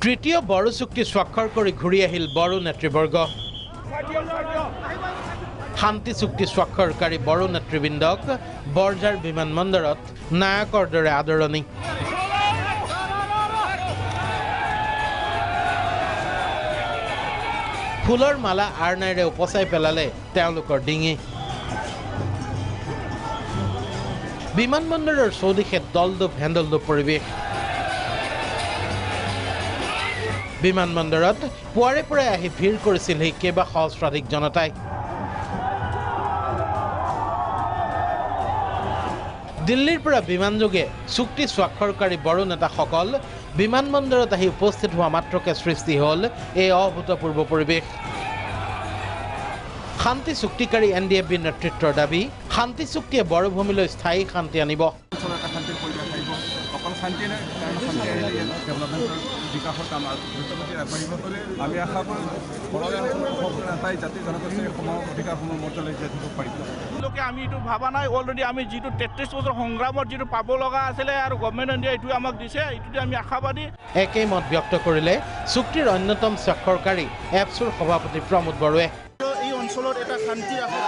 তৃতীয় বড়ো চুক্তি স্বাক্ষৰ কৰি ঘূৰি আহিল বড়ো নেতৃবৰ্গ শান্তি চুক্তি স্বাক্ষৰকাৰী বড়ো নেতৃবৃন্দক বৰঝাৰ বিমানবন্দৰত নায়কৰ দৰে আদৰণি ফুলৰ মালা আৰনাইৰে উপচাই পেলালে তেওঁলোকৰ ডিঙি বিমানবন্দৰৰ চৌদিশে দলদুপ হেন্দলদুপ পৰিৱেশ বিমানবন্দৰত পুৱাৰে পৰাই আহি ভিৰ কৰিছিলহি কেইবা সহস্ৰাধিক জনতাই দিল্লীৰ পৰা বিমানযোগে চুক্তি স্বাক্ষৰকাৰী বড়ো নেতাসকল বিমানবন্দৰত আহি উপস্থিত হোৱা মাত্ৰকে সৃষ্টি হ'ল এই অভূতপূৰ্ব পৰিৱেশ শান্তি চুক্তিকাৰী NDFB নেতৃত্বৰ দাবী শান্তি চুক্তিয়ে বড়ো ভূমিলৈ স্থায়ী শান্তি আনিব বিকাশৰ কাম দ্ৰুতগতিত আগবাঢ়িব আমি আশা কৰোঁ নেতাই জাতি জনগোষ্ঠীৰ অধিকাৰসমূহ মৰ্যাদা দিব পাৰিব লোকে আমি এইটো ভাবা নাই অলৰেডি আমি যিটো 33 বছৰ সংগ্ৰামত যিটো পাব লগা আছিলে আৰু গভৰ্ণমেণ্ট ইণ্ডিয়া এইটোৱে আমাক দিছে এইটোতে আমি আশাবাদী একেই মত ব্যক্ত কৰিলে চুক্তিৰ অন্যতম স্বাক্ষৰকাৰী এপছুৰ সভাপতি প্ৰমোদ বড়োৱে এই অঞ্চলত এটা শান্তিৰ আশা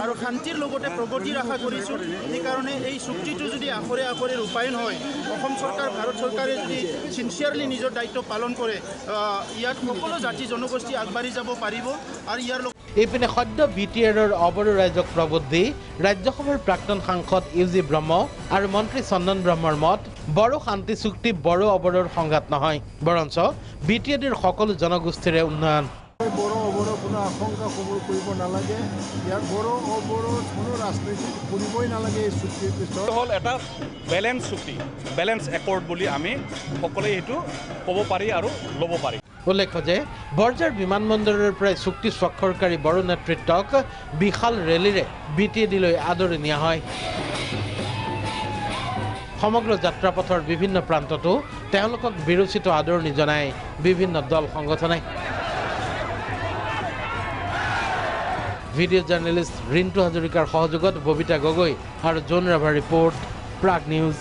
আৰু শান্তিৰ লগতে প্ৰগতিৰ আশা কৰিছোঁ সেইকাৰণে এই চুক্তিটো যদি আখৰে আখৰে ৰূপায়ণ হয় অসম চৰকাৰ ভাৰত চৰকাৰে যদি চিনচিয়াৰলি নিজৰ দায়িত্ব পালন কৰে ইয়াত সকলো জাতি জনগোষ্ঠী আগবাঢ়ি যাব পাৰিব আৰু ইয়াৰ এইপিনে সদ্য BTRৰ অবড়ো ৰাইজক প্ৰবুদ্ধি ৰাজ্যসভাৰ প্ৰাক্তন সাংসদ UG ব্ৰহ্ম আৰু মন্ত্ৰী চন্দন ব্ৰহ্মৰ মত বড়ো শান্তি চুক্তি বড়ো অবড়োৰ সংঘাত নহয় বৰঞ্চ BTRৰ সকলো জনগোষ্ঠীৰে উন্নয়ন বড়ো অবড়ো কোনো আশংকা কবুল কৰিব নালাগে ইয়াৰ বড়ো অবড়ো কোনো ৰাজনীতি কৰিবই নালাগে এই চুক্তিৰ পিছত হ'ল এটা বেলেঞ্চ চুক্তি বেলেঞ্চ একৰ্ড বুলি আমি সকলোৱে এইটো ক'ব পাৰি আৰু ল'ব পাৰি উল্লেখ্য যে বৰঝাৰ বিমানবন্দৰৰ পৰাই চুক্তি স্বাক্ষৰকাৰী বড়ো নেতৃত্বক বিশাল ৰেলীৰে BTADলৈ আদৰি নিয়া হয় সমগ্ৰ যাত্ৰাপথৰ বিভিন্ন প্ৰান্ততো তেওঁলোকক বিৰোচিত আদৰণি জনায় বিভিন্ন দল সংগঠনে ভিডিঅ' জাৰ্নেলিষ্ট ৰিণ্টু হাজৰিকাৰ সহযোগত ববিতা গগৈ আৰু জোন ৰাভাৰ ৰিপৰ্ট প্ৰাগ নিউজ